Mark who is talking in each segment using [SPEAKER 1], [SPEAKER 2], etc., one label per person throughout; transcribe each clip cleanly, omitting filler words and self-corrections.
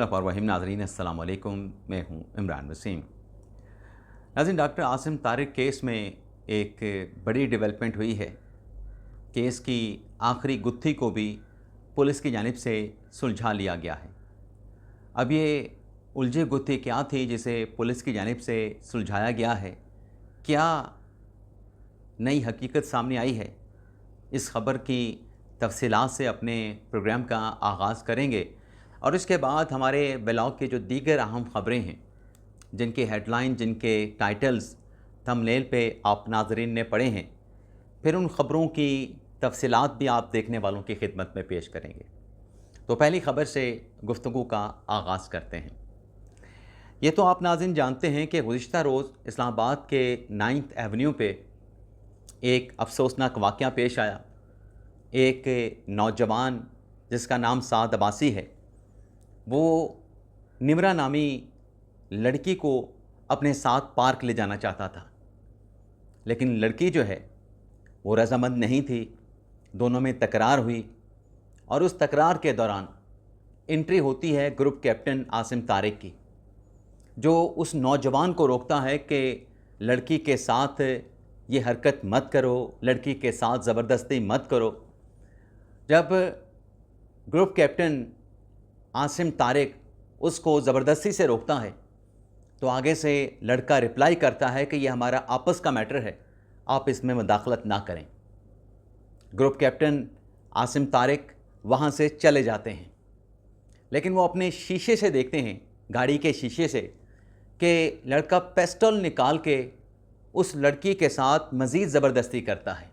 [SPEAKER 1] रहीम नाज़रीन अस्सलाम वालेकुम। मैं हूं इमरान वसीम। नाज़रीन, डॉक्टर आसिम तारिक केस में एक बड़ी डेवलपमेंट हुई है। केस की आखिरी गुत्थी को भी पुलिस की जानिब से सुलझा लिया गया है। अब ये उलझी गुत्थी क्या थी जिसे पुलिस की जानिब से सुलझाया गया है, क्या नई हकीकत सामने आई है, इस ख़बर की तफसीलात से अपने प्रोग्राम का आगाज़ करेंगे और इसके बाद हमारे ब्लॉग के जो दीगर अहम ख़बरें हैं, जिनके हेडलाइन, जिनके टाइटल्स थंबनेल पे आप नाज़रीन ने पढ़े हैं, फिर उन ख़बरों की तफसीलात भी आप देखने वालों की खिदमत में पेश करेंगे। तो पहली ख़बर से गुफ्तगू का आगाज़ करते हैं। ये तो आप नाज़रीन जानते हैं कि गुज़िश्ता रोज़ इस्लामाबाद के 9th एवेन्यू पे एक अफसोसनाक वाक़या पेश आया। एक नौजवान जिसका नाम साद अब्बासी है, वो निमरा नामी लड़की को अपने साथ पार्क ले जाना चाहता था, लेकिन लड़की जो है वो रज़ामंद नहीं थी। दोनों में तकरार हुई और उस तकरार के दौरान एंट्री होती है ग्रुप कैप्टन आसिम तारिक की, जो उस नौजवान को रोकता है कि लड़की के साथ ये हरकत मत करो, लड़की के साथ ज़बरदस्ती मत करो। जब ग्रुप कैप्टन आसिम तारिक उसको ज़बरदस्ती से रोकता है तो आगे से लड़का रिप्लाई करता है कि ये हमारा आपस का मैटर है, आप इसमें मुदाखलत ना करें। ग्रुप कैप्टन आसिम तारिक वहाँ से चले जाते हैं, लेकिन वो अपने शीशे से देखते हैं, गाड़ी के शीशे से, कि लड़का पिस्टल निकाल के उस लड़की के साथ मज़ीद ज़बरदस्ती करता है,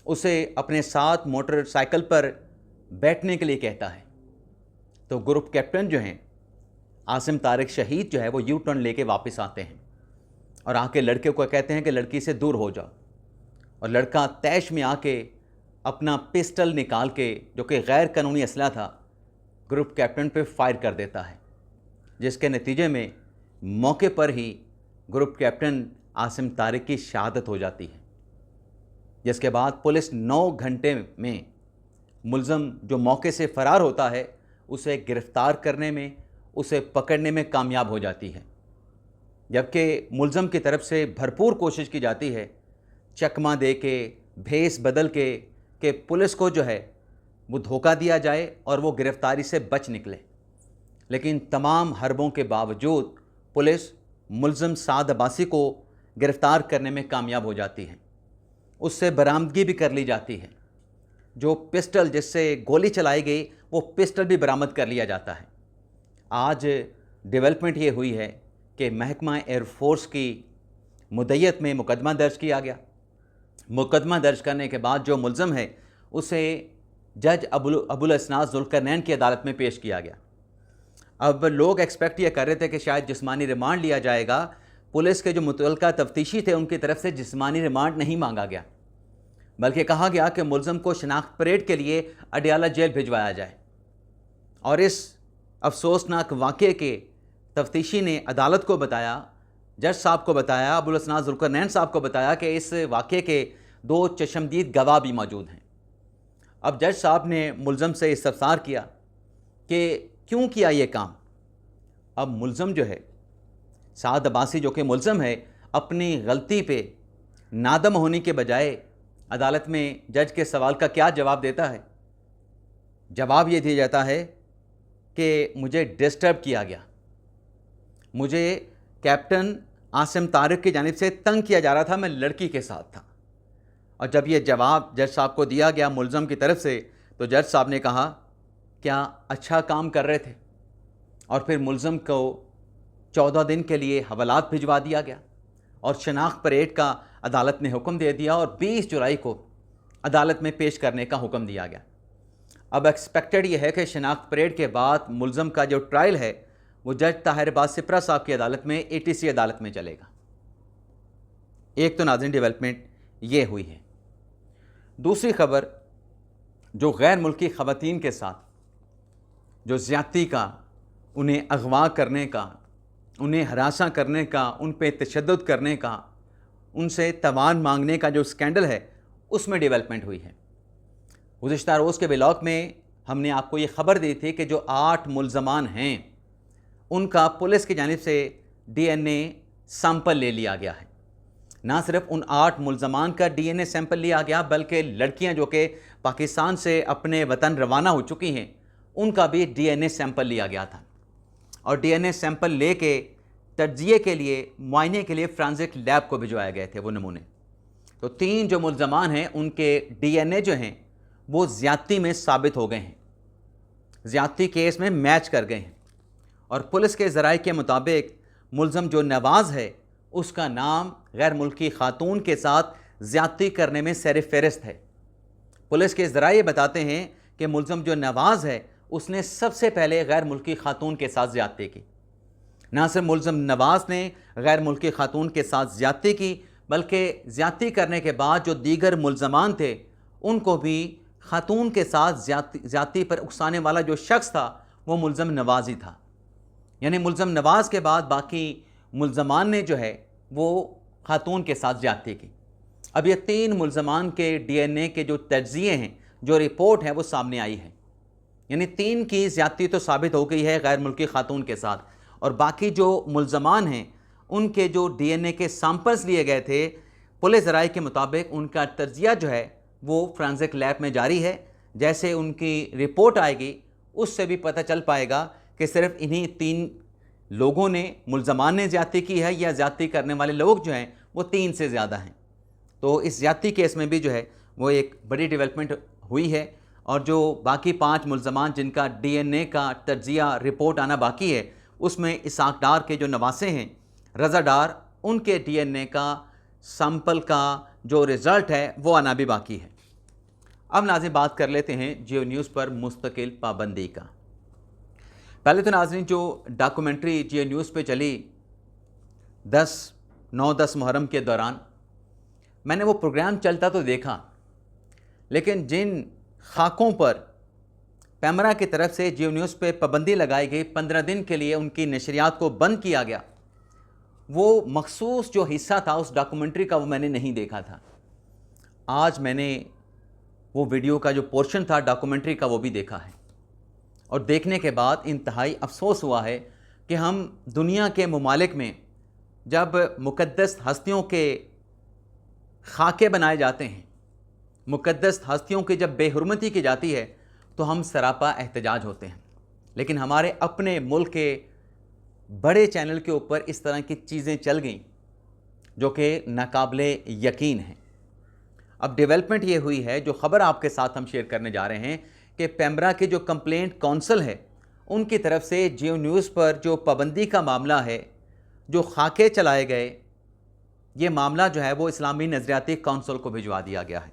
[SPEAKER 1] उसे अपने साथ मोटरसाइकिल पर बैठने के लिए कहता है। तो ग्रुप कैप्टन जो हैं आसिम तारिक शहीद जो है वो यू टर्न लेके वापस आते हैं और आके लड़के को कहते हैं कि लड़की से दूर हो जाओ। और लड़का तैश में आके अपना पिस्टल निकाल के, जो कि गैर कानूनी असला था, ग्रुप कैप्टन पे फायर कर देता है, जिसके नतीजे में मौके पर ही ग्रुप कैप्टन आसिम तारिक की शहादत हो जाती है। जिसके बाद पुलिस 9 घंटे में मुल्ज़म जो मौके से फ़रार होता है उसे गिरफ़्तार करने में, उसे पकड़ने में कामयाब हो जाती है। जबकि मुल्ज़म की तरफ से भरपूर कोशिश की जाती है, चकमा दे के, भेस बदल के, कि पुलिस को जो है वो धोखा दिया जाए और वो गिरफ़्तारी से बच निकले। लेकिन तमाम हरबों के बावजूद पुलिस मुल्ज़म साद अब्बासी को गिरफ़्तार करने में कामयाब हो जाती है। उससे बरामदगी भी कर ली जाती है। जो पिस्टल जिससे गोली चलाई गई, वो पिस्टल भी बरामद कर लिया जाता है। आज डेवलपमेंट ये हुई है कि महकमा एयरफोर्स की मुद्दत में मुकदमा दर्ज किया गया। मुकदमा दर्ज करने के बाद जो मुल्ज़म है उसे जज अबुल असनास ज़ुल्करनैन की अदालत में पेश किया गया। अब लोग एक्सपेक्ट ये कर रहे थे कि शायद जिस्मानी रिमांड लिया जाएगा। पुलिस के जो मुतल्लिका तफ्तीशी थे उनकी तरफ से जिस्मानी रिमांड नहीं मांगा गया, बल्कि कहा गया कि मुल्ज़म को शनाख्त परेड के लिए अडयाला जेल भिजवाया जाए। और इस अफसोसनाक वाक़े के तफ्तीशी ने अदालत को बताया, जज साहब को बताया, अबुल असनास ज़ुल्करनैन साहब को बताया कि इस वाक़े के 2 चश्मदीद गवाह भी मौजूद हैं। अब जज साहब ने मुल्ज़म से इस्तफ़सार किया कि क्यों किया ये काम। अब मुल्ज़म जो है साद अब्बासी, जो कि मुल्ज़म है, अपनी गलती पे नादम होने के बजाय अदालत में जज के सवाल का क्या जवाब देता है। जवाब ये दिया जाता है कि मुझे डिस्टर्ब किया गया, मुझे कैप्टन आसिम तारिक की जानिब से तंग किया जा रहा था, मैं लड़की के साथ था। और जब ये जवाब जज साहब को दिया गया मुल्ज़म की तरफ से, तो जज साहब ने कहा क्या अच्छा काम कर रहे थे। और फिर मुल्ज़म को 14 दिन के लिए हवालात भिजवा दिया गया और शनाख्त परेड का अदालत ने हुक्म दे दिया और 20 जुलाई को अदालत में पेश करने का हुक्म दिया गया। अब एक्सपेक्टेड ये है कि शनाख्त परेड के बाद मुल्ज़म का जो ट्रायल है वो जज ताहिर बासिप्रा साहब की अदालत में, ATC अदालत में चलेगा। एक तो नाज़रीन डेवलपमेंट ये हुई है। दूसरी खबर, जो गैर मुल्की ख़वातीन के साथ जो ज़्यादती का, उन्हें अगवा करने का, उन्हें हरासा करने का, उन पे तशद्दुद करने का, उनसे तवान मांगने का जो स्कैंडल है, उसमें डेवलपमेंट हुई है। गुज़िश्ता रोज़ के ब्लॉग में हमने आपको ये ख़बर दी थी कि जो 8 मुल्ज़मान हैं उनका पुलिस की जानिब से DNA सैंपल ले लिया गया है। ना सिर्फ उन 8 मुल्ज़मान का DNA सैंपल लिया गया, बल्कि लड़कियां जो कि पाकिस्तान से अपने वतन रवाना हो चुकी हैं उनका भी DNA सैंपल लिया गया था। और DNA सैंपल लेके तज्जिए के लिए, मुआयने के लिए फ्रांसिक लैब को भिजवाए गए थे वो नमूने। तो 3 जो मुल्ज़मान हैं उनके DNA जो हैं वो ज़्यादती में साबित हो गए हैं, ज़्यादती केस में मैच कर गए हैं। और पुलिस के ज़राए के मुताबिक मुल्ज़म जो नवाज़ है उसका नाम गैर मुल्की खातून के साथ ज़्यादती करने में सर फ़हरिस्त है। पुलिस के ज़राए बताते हैं कि मुल्ज़म जो नवाज़ है उसने सबसे पहले गैर मुल्की खातून के साथ ज़्यादती की। ना सिर्फ मुल्ज़म नवाज़ ने गैर मुल्की खातून के साथ ज़्यादती की, बल्कि ज़्यादती करने के बाद जो दीगर मुल्ज़मान थे उनको भी खातून के साथ ज़्यादती पर उकसाने वाला जो शख्स था वो मुल्ज़म नवाज़ ही था। यानी मुल्ज़म नवाज़ के बाद बाकी मुल्ज़मान ने जो है वो खातून के साथ ज़्यादती की। अब ये 3 मुल्ज़मान के DNA के जो तज्ज़िये हैं, जो रिपोर्ट है वो सामने आई है। यानी 3 की ज़्यादती तो साबित हो गई है गैर मुल्की खातून के साथ, और बाकी जो मुल्ज़मान हैं उनके जो DNA के सैंपल्स लिए गए थे, पुलिस ज़राए के मुताबिक उनका तज्ज़िया जो है वो फ्रांसिक लैब में जारी है। जैसे उनकी रिपोर्ट आएगी उससे भी पता चल पाएगा कि सिर्फ इन्हीं 3 लोगों ने, मुल्ज़मान ने ज़्यादती की है या ज़्यादती करने वाले लोग जो हैं वो 3 से ज़्यादा हैं। तो इस ज़्यादती केस में भी जो है वो एक बड़ी डेवलपमेंट हुई है। और जो बाकी 5 मुल्ज़मान जिनका DNA का तज्ज़िया रिपोर्ट आना बाकी है उसमें इसाक डार के जो नवासे हैं, रज़ा डार, उनके DNA का सैंपल का जो रिज़ल्ट है वो आना भी बाकी है। अब नाज़रीन बात कर लेते हैं जियो न्यूज़ पर मुस्तकिल पाबंदी का। पहले तो नाज़रीन जो डॉक्यूमेंट्री जियो न्यूज़ पे चली 9-10 मुहर्रम के दौरान, मैंने वो प्रोग्राम चलता तो देखा, लेकिन जिन खाकों पर पैमरा की तरफ से जियो न्यूज़ पे पाबंदी लगाई गई, 15 दिन के लिए उनकी नशरियात को बंद किया गया, वो मखसूस जो हिस्सा था उस डॉक्यूमेंट्री का वो मैंने नहीं देखा था। आज मैंने वो वीडियो का जो पोर्शन था डॉक्यूमेंट्री का वो भी देखा है, और देखने के बाद इंतहाई अफसोस हुआ है कि हम दुनिया के ममालिक में जब मुक़द्दस हस्तियों के खाके बनाए जाते हैं, मुक़द्दस हस्तियों की जब बेहुरमती की जाती है तो हम सरापा एहतजाज होते हैं। लेकिन हमारे अपने मुल्क के बड़े चैनल के ऊपर इस तरह की चीज़ें चल गईं जो कि नाकाबिले यकीन हैं। अब डेवलपमेंट ये हुई है, जो ख़बर आपके साथ हम शेयर करने जा रहे हैं, कि पैमरा के जो कंप्लेंट काउंसिल है उनकी तरफ से जियो न्यूज़ पर जो पाबंदी का मामला है, जो खाके चलाए गए, ये मामला जो है वो इस्लामी नज़रियाती काउंसिल को भिजवा दिया गया है।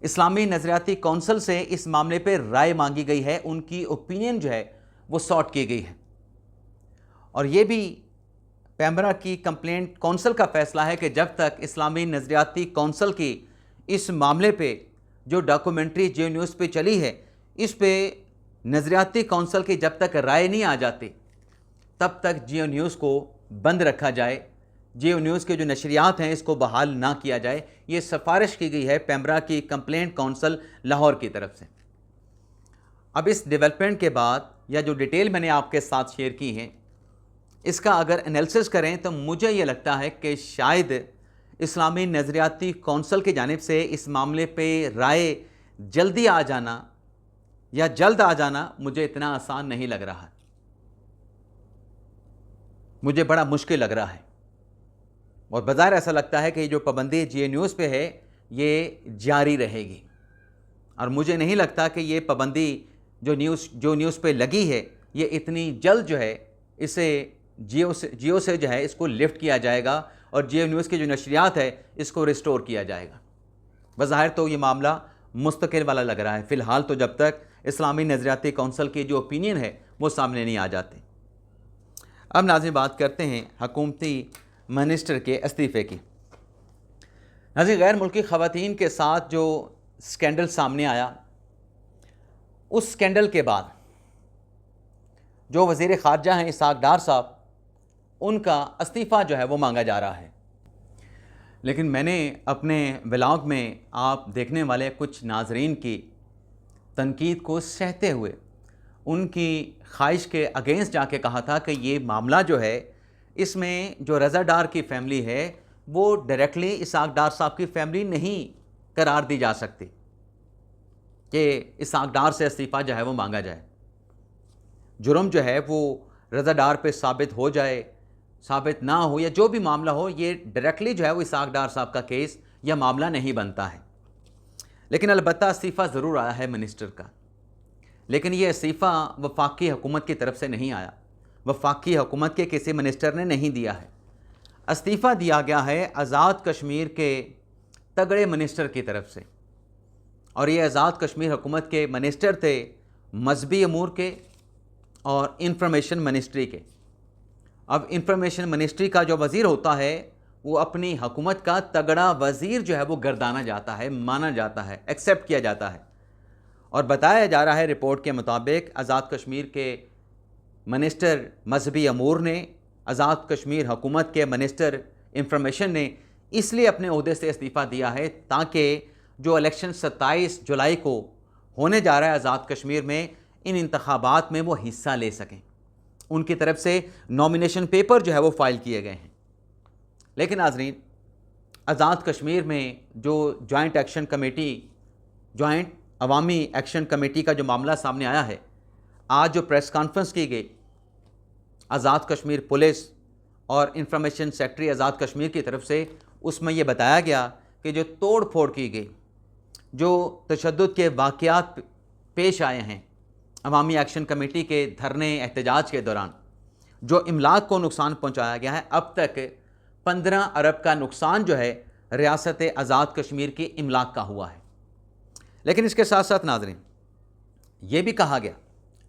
[SPEAKER 1] इस्लामी नज़रियाती काउंसिल से इस मामले पर राय मांगी गई है, उनकी ओपिनियन जो है वो सॉर्ट की गई है। और ये भी पैमरा की कंप्लेंट काउंसिल का फ़ैसला है कि जब तक इस्लामी नज़रियाती काउंसिल की इस मामले पे जो डॉक्यूमेंट्री जियो न्यूज़ पे चली है, इस पे नज़रियाती काउंसिल की जब तक राय नहीं आ जाती तब तक जियो न्यूज़ को बंद रखा जाए, जियो न्यूज़ के जो नशरियात हैं इसको बहाल ना किया जाए। ये सिफारिश की गई है पैमरा की कंप्लेंट काउंसिल लाहौर की तरफ से। अब इस डेवलपमेंट के बाद, या जो डिटेल मैंने आपके साथ शेयर की है, इसका अगर एनालिसिस करें तो मुझे ये लगता है कि शायद इस्लामी नज़रियाती काउंसिल की जानिब से इस मामले पे राय जल्दी आ जाना या जल्द आ जाना मुझे इतना आसान नहीं लग रहा है, मुझे बड़ा मुश्किल लग रहा है। और बज़ाहिर ऐसा लगता है कि जो पाबंदी जियो न्यूज़ पे है ये जारी रहेगी, और मुझे नहीं लगता कि ये पाबंदी जो न्यूज़ पे लगी है ये इतनी जल्द जो है इसे जियो से जो है इसको लिफ्ट किया जाएगा और जियो न्यूज़ की जो नशरियात है इसको रिस्टोर किया जाएगा। बज़ाहिर तो ये मामला मुस्तकिल वाला लग रहा है फ़िलहाल, तो जब तक इस्लामी नज़रियाती काउंसिल की जो ओपिनियन है वो सामने नहीं आ जाते। अब नाज़रीन बात करते हैं हुकूमती मिनिस्टर के इस्तीफ़े की। नाज़रीन गैर मुल्की ख़वातीन के साथ जो स्कैंडल सामने आया, उस स्कैंडल के बाद जो वज़ीर ख़ारजा हैं इसाक डार साहब, उनका इस्तीफ़ा जो है वो मांगा जा रहा है। लेकिन मैंने अपने व्लॉग में आप देखने वाले कुछ नाजरीन की तनकीद को सहते हुए उनकी ख्वाहिश के अगेंस्ट जाके कहा था कि ये मामला जो है, इसमें जो रज़ा डार की फैमिली है वो डायरेक्टली इसहाक डार साहब की फैमिली नहीं करार दी जा सकती कि इसहाक डार से इस्तीफ़ा जो है वो मांगा जाए। जुर्म जो है वो रज़ा डार पे साबित हो जाए, साबित ना हो, या जो भी मामला हो, ये डायरेक्टली जो है वो इसहाक डार साहब का केस या मामला नहीं बनता है। लेकिन अलबत्ता इस्तीफ़ा ज़रूर आया है मिनिस्टर का, लेकिन ये इस्तीफ़ा वफाकी हुकूमत की तरफ से नहीं आया, वफाकी हुकूमत के किसी मिनिस्टर ने नहीं दिया है। इस्तीफ़ा दिया गया है आज़ाद कश्मीर के तगड़े मिनिस्टर की तरफ से, और ये आज़ाद कश्मीर हुकूमत के मिनिस्टर थे मजहबी अमूर के और इंफॉर्मेशन मिनिस्ट्री के। अब इंफॉर्मेशन मिनिस्ट्री का जो वज़ीर होता है वो अपनी हुकूमत का तगड़ा वज़ीर जो है वो गर्दाना जाता है, माना जाता है, एक्सेप्ट किया जाता है। और बताया जा रहा है रिपोर्ट के मुताबिक आज़ाद कश्मीर के मिनिस्टर मजहबी अमूर ने, आज़ाद कश्मीर हुकूमत के मिनिस्टर इंफॉर्मेशन ने इसलिए अपने ओहदे से इस्तीफ़ा दिया है ताकि जो इलेक्शन 27 जुलाई को होने जा रहा है आज़ाद कश्मीर में, इन इंतखाबात में वो हिस्सा ले सकें। उनकी तरफ से नॉमिनेशन पेपर जो है वो फाइल किए गए हैं। लेकिन नाज़रीन, आज़ाद कश्मीर में जो जॉइंट एक्शन कमेटी, जॉइंट अवामी एक्शन कमेटी का जो मामला सामने आया है, आज जो प्रेस कॉन्फ्रेंस की गई आज़ाद कश्मीर पुलिस और इंफॉर्मेशन सेक्रेटरी आज़ाद कश्मीर की तरफ से, उसमें यह बताया गया कि जो तोड़ फोड़ की गई, जो तशद्दुद के वाक़यात पेश आए हैं अवामी एक्शन कमेटी के धरने एहतजाज के दौरान, जो इमलाक को नुकसान पहुँचाया गया है, अब तक 15 अरब का नुकसान जो है रियासत आज़ाद कश्मीर की इमलाक का हुआ है। लेकिन इसके साथ साथ नाज़रीन, ये भी कहा गया,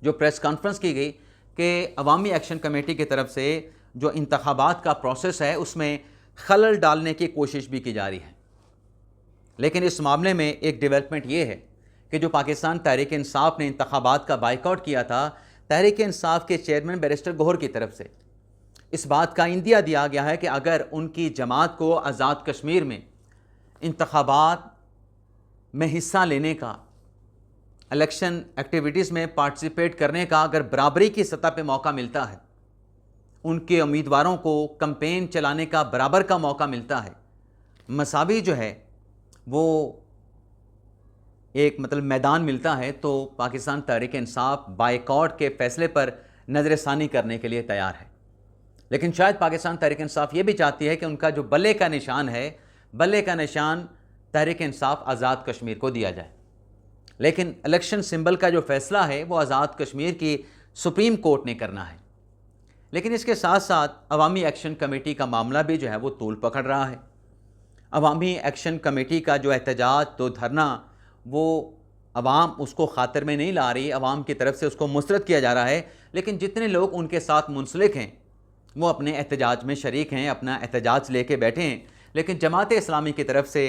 [SPEAKER 1] जो प्रेस कॉन्फ्रेंस की गई, कि अवामी एक्शन कमेटी की तरफ से जो इंतखाबात का प्रोसेस है उसमें खलल डालने की कोशिश भी की जा रही है। लेकिन इस मामले में एक डेवलपमेंट ये है कि जो पाकिस्तान तहरीक इंसाफ ने इंतखाबात का बाइकआउट किया था, तहरीक इंसाफ के चेयरमैन बैरिस्टर गौहर की तरफ से इस बात का इंदिया दिया गया है कि अगर उनकी जमात को आज़ाद कश्मीर में इंतखाबात में हिस्सा लेने का, इलेक्शन एक्टिविटीज़ में पार्टिसिपेट करने का अगर बराबरी की सतह पे मौका मिलता है, उनके उम्मीदवारों को कैंपेन चलाने का बराबर का मौका मिलता है, मसावी जो है वो एक मतलब मैदान मिलता है, तो पाकिस्तान तहरीक इंसाफ बाइकआउट के फ़ैसले पर नज़रसानी करने के लिए तैयार है। लेकिन शायद पाकिस्तान तहरीक इंसाफ ये भी चाहती है कि उनका जो बल्ले का निशान है, बल्ले का निशान तहरीक इंसाफ आज़ाद कश्मीर को दिया जाए। लेकिन इलेक्शन सिंबल का जो फ़ैसला है वो आज़ाद कश्मीर की सुप्रीम कोर्ट ने करना है। लेकिन इसके साथ साथ अवामी एक्शन कमेटी का मामला भी जो है वो तूल पकड़ रहा है। अवामी एक्शन कमेटी का जो एहतजाज, तो धरना, वो अवाम उसको ख़ातिर में नहीं ला रही, अवाम की तरफ से उसको मुस्तरद किया जा रहा है। लेकिन जितने लोग उनके साथ मुंसलिक हैं वो अपने एहतजाज में शरीक हैं, अपना एहतजाज लेके बैठे हैं। लेकिन जमात इस्लामी की तरफ से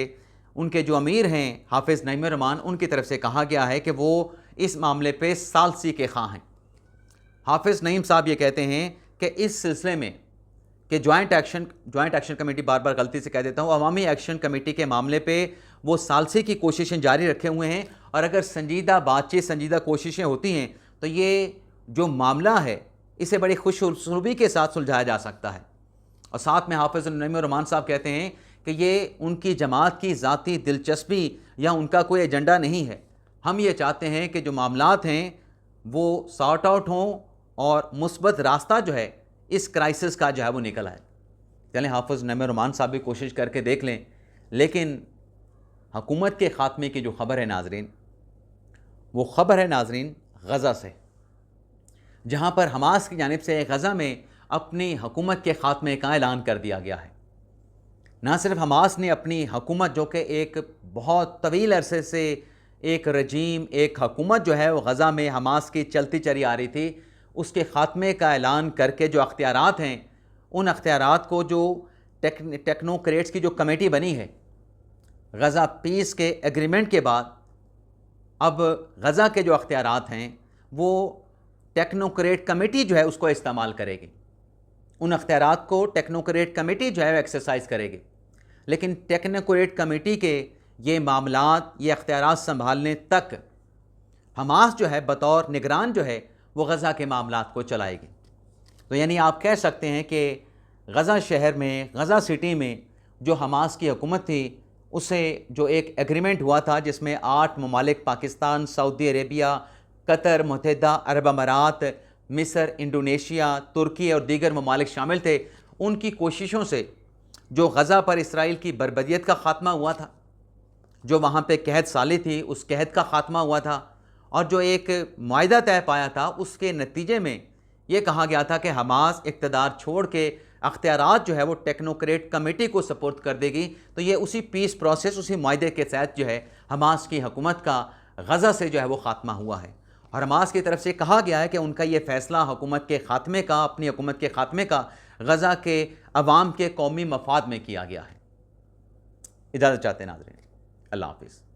[SPEAKER 1] उनके जो अमीर हैं हाफिज़ नईम रहमान, उनकी तरफ से कहा गया है कि वो इस मामले पे सालसी के ख़्वाह हैं। हाफिज़ नईम साहब ये कहते हैं कि इस सिलसिले में कि जॉइंट एक्शन कमेटी, बार बार गलती से कह देता हूँ, अवामी एक्शन कमेटी के मामले पे वो सालसी की कोशिशें जारी रखे हुए हैं, और अगर संजीदा बातचीत, संजीदा कोशिशें होती हैं तो ये जो मामला है इसे बड़ी खुशउस्लूबी के साथ सुलझाया जा सकता है। और साथ में हाफिज़ नईम रहमान साहब कहते हैं कि ये उनकी जमात की ज़ाती दिलचस्पी या उनका कोई एजेंडा नहीं है। हम ये चाहते हैं कि जो मामलात हैं वो सॉर्ट आउट हों और मुस्बत रास्ता जो है इस क्राइसिस का जो है वो निकल आए। चलें, हाफिज़ नईम रहमान साहब भी कोशिश करके देख लें। लेकिन हुकूमत के ख़ात्मे की जो ख़बर है नाज़रीन, वो ख़बर है नाज़रीन गज़ा से, जहाँ पर हमास की जानिब से गज़ा में अपनी हुकूमत के ख़ात्मे का ऐलान कर दिया गया है। ना सिर्फ हमास ने अपनी हुकूमत, जो कि एक बहुत तवील अरसे से एक रजीम, एक हुकूमत जो है वो गज़ा में हमास की चलती चली आ रही थी, उसके ख़ात्मे का ऐलान करके जो अख्तियारात हैं, उन अख्तियारात को जो टेक्नोक्रेट्स की जो कमेटी बनी है गज़ा पीस के एग्रीमेंट के बाद, अब गज़ा के जो अख्तियारात हैं वो टेक्नोक्रेट कमेटी जो है उसको इस्तेमाल करेगी। उन अख्तियारात को टेक्नोक्रेट कमेटी जो है एक्सरसाइज करेगी। लेकिन टेक्नोक्रेट कमेटी के ये मामलात, ये अख्तियारात संभालने तक हमास जो है बतौर निगरान जो है वो गज़ा के मामलात को चलाएगी। तो यानी आप कह सकते हैं कि गज़ा शहर में, गज़ा सिटी में जो हमास की हुकूमत थी, उसे जो एक एग्रीमेंट हुआ था जिसमें 8 ममालिक पाकिस्तान, सऊदी अरेबिया, कतर, मुत्तहिदा अरब अमारात, मिस्र, इंडोनेशिया, तुर्की और दीगर ममालिक शामिल थे, उनकी कोशिशों से जो गज़ा पर इसराइल की बर्बरियत का ख़ात्मा हुआ था, जो वहाँ पे कहत साली थी, उस कहत का ख़ात्मा हुआ था, और जो एक मुआहिदा तय पाया था, उसके नतीजे में ये कहा गया था कि हमास इक़्तिदार छोड़ के अख्तियारात जो है वो टेक्नोक्रेट कमेटी को सपोर्ट कर देगी। तो ये उसी पीस प्रोसेस, उसी मुआहिदे के तहत जो है हमास की हुकूमत का गज़ा से जो है वो ख़ात्मा हुआ है। और हमास की तरफ से कहा गया है कि उनका ये फ़ैसला हुकूमत के ख़ात्मे का, अपनी हुकूमत के ख़ात्मे का गज़ा के अवाम के कौमी मफाद में किया गया है। इजाज़त चाहते हैं नाज़रीन, अल्लाह हाफ़िज़।